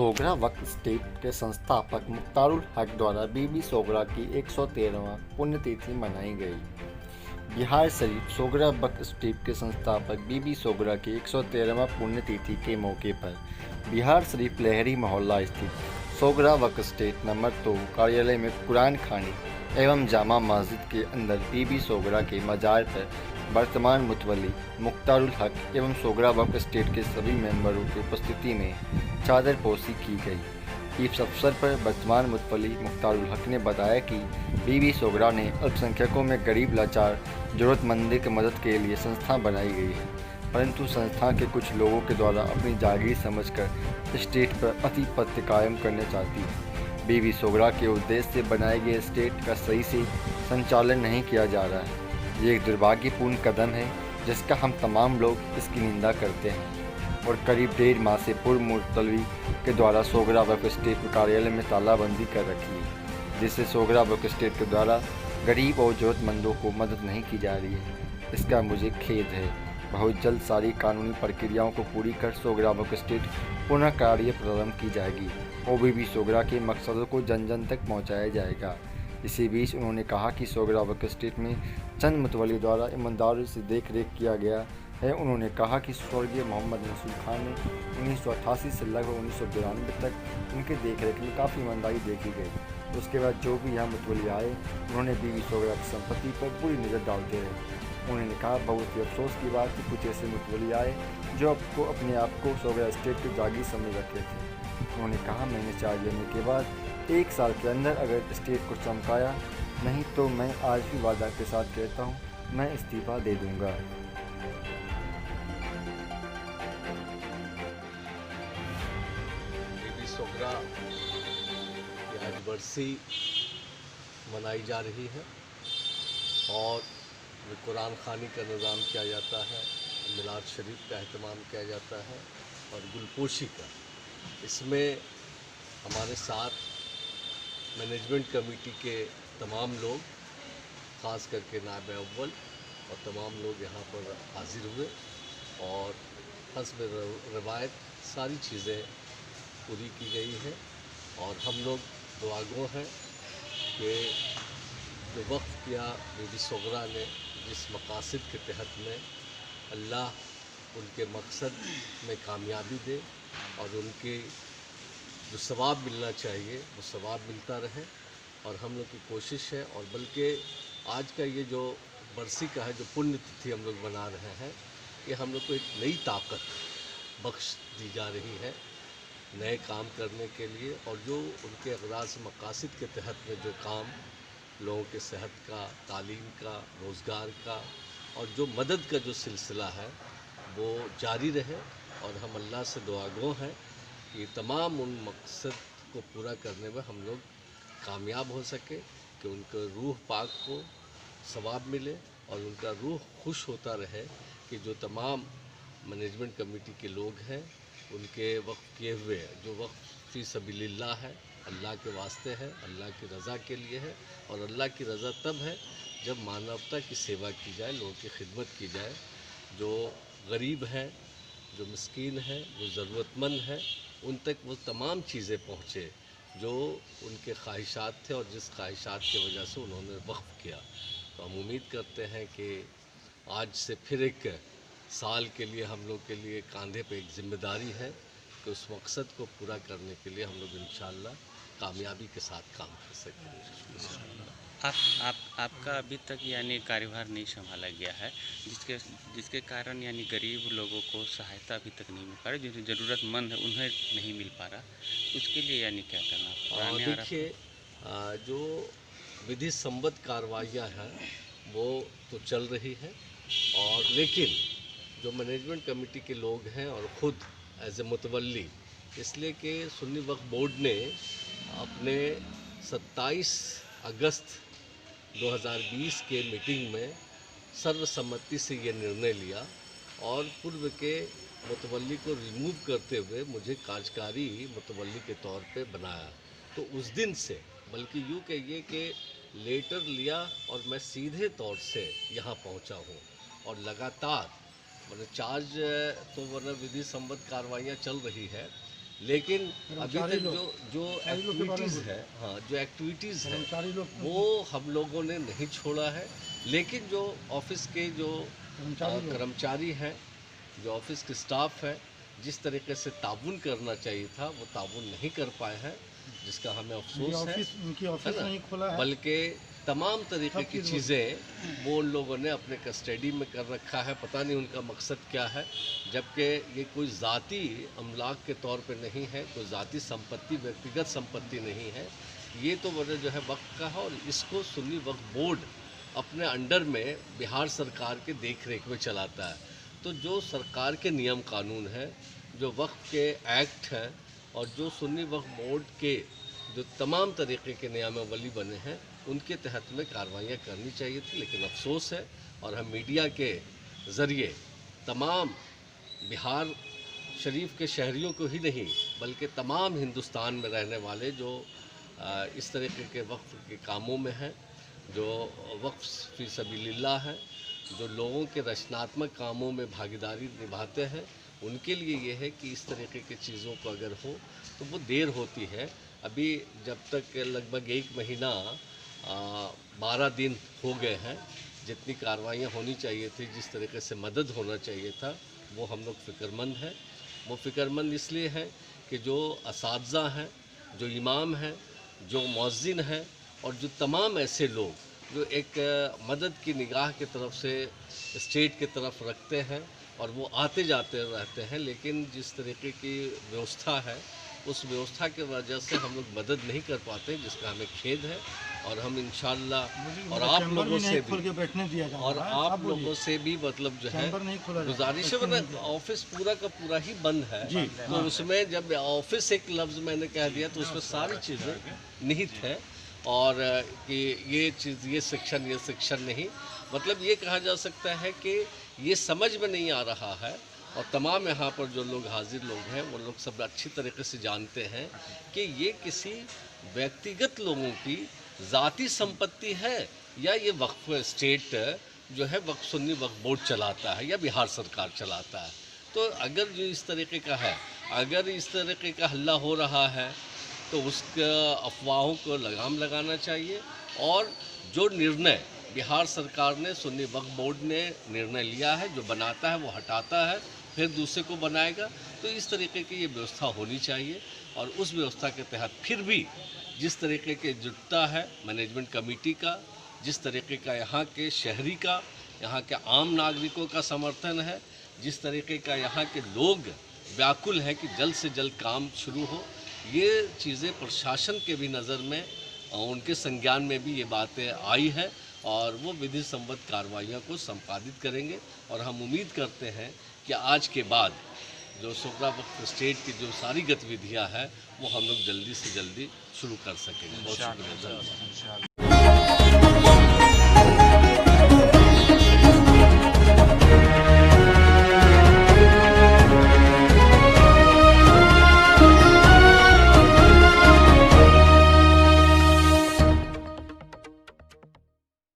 सोगरा वक्फ state के संस्थापक मुख्तारुल हक द्वारा बीबी सोगरा की 113वां पुण्यतिथि मनाई गई। बिहार शरीफ सोगरा वक्फ स्टेट के संस्थापक बीबी सोगरा की 113वां पुण्यतिथि के मौके पर बिहार शरीफ लहरी मोहल्ला स्थित सोगरा वक्फ स्टेट नंबर 2 कार्यालय में कुरान खानी एवं जामा मस्जिद के अंदर बीबी सोगरा के मजार पर वर्तमान मुतवल्ली मुख्तारुल हक एवं सोगरा वक्फ स्टेट के सभी मेंबरों की उपस्थिति में चादर पोशी की गई। इस अवसर पर वर्तमान मुतवल्ली मुख्तारुल हक ने बताया कि बीबी सोगरा ने अल्पसंख्यकों में गरीब लाचार जरूरतमंदों की मदद के लिए संस्था बनाई गई है, परंतु संस्था के कुछ लोगों के द्वारा अपनी जागीर समझकर स्टेट पर आधिपत्य कायम करना चाहती है। बीबी सोगरा के उद्देश्य से बनाए गए स्टेट का सही से संचालन नहीं किया जा रहा है। ये एक दुर्भाग्यपूर्ण कदम है जिसका हम तमाम लोग इसकी निंदा करते हैं और करीब 1.5 माह से पूर्व मुतवल्ली के द्वारा सोगरा वक्फ स्टेट कार्यालय में तालाबंदी कर रखी है, जिससे सोगरा वक्फ स्टेट के द्वारा गरीब और जरूरतमंदों को मदद नहीं की जा रही है। इसका मुझे खेद है। बहुत जल्द सारी कानूनी प्रक्रियाओं को पूरी कर सोगरा वक्फ स्टेट पुनः कार्य प्रारंभ की जाएगी और बीबी सोगरा के मकसदों को जन जन तक पहुँचाया जाएगा। इसी बीच उन्होंने कहा कि सोगरा वक्फ स्टेट में चंद मुतवल्ली द्वारा ईमानदारी से देख रेख किया गया है। उन्होंने कहा कि स्वर्गीय मोहम्मद रसूल खान ने 1988 से लगभग 1992 तक उनके देख रेख में काफ़ी ईमानदारी देखी गई। उसके बाद जो भी यहाँ मुतवल्ली आए उन्होंने बीबी सोगरा की संपत्ति पर पूरी नज़र डालते रहे। उन्होंने कहा बहुत ही अफसोस की बात कि कुछ ऐसे मुतवल्ली आए जो आपको अपने आप को सोगरा स्टेट के जागीर समझ रखे थे। उन्होंने कहा मैंने चार्ज लेने के बाद 1 साल के अंदर अगर स्टेट को चमकाया नहीं तो मैं आज भी वादा के साथ कहता हूँ मैं इस्तीफ़ा दे दूँगा। बीबी सोगरा की आज बरसी मनाई जा रही है और कुरान खानी का निज़ाम किया जाता है, मिलाद शरीफ का अहतमाम किया जाता है और गुलपोशी का। इसमें हमारे साथ मैनेजमेंट कमेटी के तमाम लोग, ख़ास करके नायब अव्वल और तमाम लोग यहाँ पर हाज़िर हुए और हस्ब रवायत सारी चीज़ें पूरी की गई है। और हम लोग दुआगो हैं कि जो वक़्फ़ किया बीबी सोगरा ने जिस मकासद के तहत में, अल्लाह उनके मकसद में कामयाबी दे और उनके जो सवाब मिलना चाहिए वो सवाब मिलता रहे। और हम लोग की कोशिश है और बल्कि आज का ये जो बरसी का है, जो पुण्य तिथि हम लोग मना रहे हैं, ये हम लोग को एक नई ताकत बख्श दी जा रही है नए काम करने के लिए। और जो उनके अगराज़ मकासद के तहत में जो काम लोगों के सेहत का, तालीम का, रोज़गार का और जो मदद का जो सिलसिला है वो जारी रहे। और हम अल्लाह से दुआगो हैं कि तमाम उन मकसद को पूरा करने में हम लोग कामयाब हो सके, कि उनके रूह पाक को सवाब मिले और उनका रूह खुश होता रहे कि जो तमाम मैनेजमेंट कमेटी के लोग हैं उनके वक्फ किए हुए जो वक्फ फ़ी सबीलिल्लाह है, अल्लाह के वास्ते है, अल्लाह की रज़ा के लिए है। और अल्लाह की रज़ा तब है जब मानवता की सेवा की जाए, लोगों की खिदमत की जाए, जो गरीब हैं, जो मिस्कीन हैं, जो ज़रूरतमंद हैं, उन तक वो तमाम चीज़ें पहुँचे जो उनके ख्वाहिशात थे और जिस ख्वाहिशात की वजह से उन्होंने वक्फ किया। तो हम उम्मीद करते हैं कि आज से फिर एक साल के लिए हम लोग के लिए कंधे पे एक ज़िम्मेदारी है कि उस मकसद को पूरा करने के लिए हम लोग इंशाअल्लाह कामयाबी के साथ काम कर सकेंगे। आपका अभी तक यानी कार्यभार नहीं संभाला गया है, जिसके कारण यानी गरीब लोगों को सहायता अभी तक नहीं मिल पा रही, जो ज़रूरतमंद है उन्हें नहीं मिल पा रहा, उसके लिए यानी क्या करना? देखिए, जो विधि सम्मत कार्रवाइयाँ हैं वो तो चल रही है, और लेकिन जो मैनेजमेंट कमेटी के लोग हैं और ख़ुद एज ए मुतवल्ली, इसलिए कि सुन्नी वक्फ बोर्ड ने अपने 27 अगस्त 2020 के मीटिंग में सर्वसम्मति से ये निर्णय लिया और पूर्व के मुतवल्ली को रिमूव करते हुए मुझे कार्यकारी मुतवल्ली के तौर पे बनाया। तो उस दिन से, बल्कि यूँ कहिए कि लेटर लिया और मैं सीधे तौर से यहाँ पहुँचा हूँ और लगातार मतलब चार्ज तो वरना विधि सम्मत कार्रवाइयाँ चल रही है, लेकिन अभी तक जो एक्टिविटीज़ है, हाँ, जो एक्टिविटीज़ है वो हम लोगों ने नहीं छोड़ा है। लेकिन जो ऑफिस के जो कर्मचारी हैं, जो ऑफिस के स्टाफ है, जिस तरीके से ताउन करना चाहिए था वो ताउन नहीं कर पाए हैं, जिसका हमें अफसोस है। उनकी ऑफिस नहीं खुला है, बल्कि तमाम तरीके की चीज़ें वो उन लोगों ने अपने कस्टडी में कर रखा है। पता नहीं उनका मकसद क्या है, जबकि ये कोई ज़ाती अमलाक के तौर पे नहीं है, कोई ज़ाती संपत्ति, व्यक्तिगत संपत्ति नहीं है। ये तो वजह जो है वक्फ का है, और इसको सुन्नी वक्फ बोर्ड अपने अंडर में बिहार सरकार के देख रेख में चलाता है। तो जो सरकार के नियम कानून है, जो वक्फ के एक्ट हैं, और जो सुन्नी वक्फ बोर्ड के जो तमाम तरीके के नियमावली बने हैं, उनके तहत में कार्रवाइयाँ करनी चाहिए थी। लेकिन अफसोस है, और हम मीडिया के ज़रिए तमाम बिहार शरीफ के शहरियों को ही नहीं बल्कि तमाम हिंदुस्तान में रहने वाले जो इस तरीके के वक्फ के कामों में हैं, जो वक्फ फी सबीलिल्लाह हैं, जो लोगों के रचनात्मक कामों में भागीदारी निभाते हैं, उनके लिए ये है कि इस तरीके की चीज़ों को अगर हो तो वो देर होती है। अभी जब तक लगभग 1 महीना 12 दिन हो गए हैं, जितनी कार्रवाइयाँ होनी चाहिए थी, जिस तरीके से मदद होना चाहिए था, वो हम लोग फ़िक्रमंद हैं। वो फ़िक्रमंद इसलिए हैं कि जो असातिज़ा हैं, जो इमाम हैं, जो मुअज़्ज़िन हैं, और जो तमाम ऐसे लोग जो एक मदद की निगाह की तरफ से स्टेट की तरफ रखते हैं, और वो आते जाते रहते हैं, लेकिन जिस तरीके की व्यवस्था है उस व्यवस्था की वजह से हम लोग मदद नहीं कर पाते, जिसका हमें खेद है। और हम इंशाअल्लाह और आप लोगों से भी मतलब जो है गुजारिश है, वरना ऑफिस पूरा का पूरा ही बंद है। तो उसमें जब ऑफिस एक लफ्ज़ मैंने कह दिया तो उसमें सारी चीज़ें निहित है, और कि ये चीज़ ये सेक्शन नहीं, मतलब ये कहा जा सकता है कि ये समझ में नहीं आ रहा है। और तमाम यहाँ पर जो लोग हाजिर लोग हैं वो लोग सब अच्छी तरीके से जानते हैं कि ये किसी व्यक्तिगत लोगों की ज़ाती संपत्ति है, या ये वक्फ स्टेट जो है वक्फ सुन्नी वक्फ बोर्ड चलाता है, या बिहार सरकार चलाता है। तो अगर जो इस तरीके का है, अगर इस तरीके का हल्ला हो रहा है, तो उसका अफवाहों को लगाम लगाना चाहिए। और जो निर्णय बिहार सरकार ने, सुन्नी वक्फ बोर्ड ने निर्णय लिया है, जो बनाता है वो हटाता है, फिर दूसरे को बनाएगा। तो इस तरीके की ये व्यवस्था होनी चाहिए, और उस व्यवस्था के तहत फिर भी जिस तरीके की जुटता है मैनेजमेंट कमेटी का, जिस तरीके का यहाँ के शहरी का, यहाँ के आम नागरिकों का समर्थन है, जिस तरीके का यहाँ के लोग व्याकुल हैं कि जल्द से जल्द काम शुरू हो, ये चीज़ें प्रशासन के भी नज़र में, उनके संज्ञान में भी ये बातें आई है, और वो विधि सम्मत कार्रवाइयों को संपादित करेंगे। और हम उम्मीद करते हैं कि आज के बाद जो सोगरा वक्फ स्टेट की जो सारी गतिविधियां हैं वो हम लोग जल्दी से जल्दी शुरू कर सकेंगे। बहुत शुक्रिया।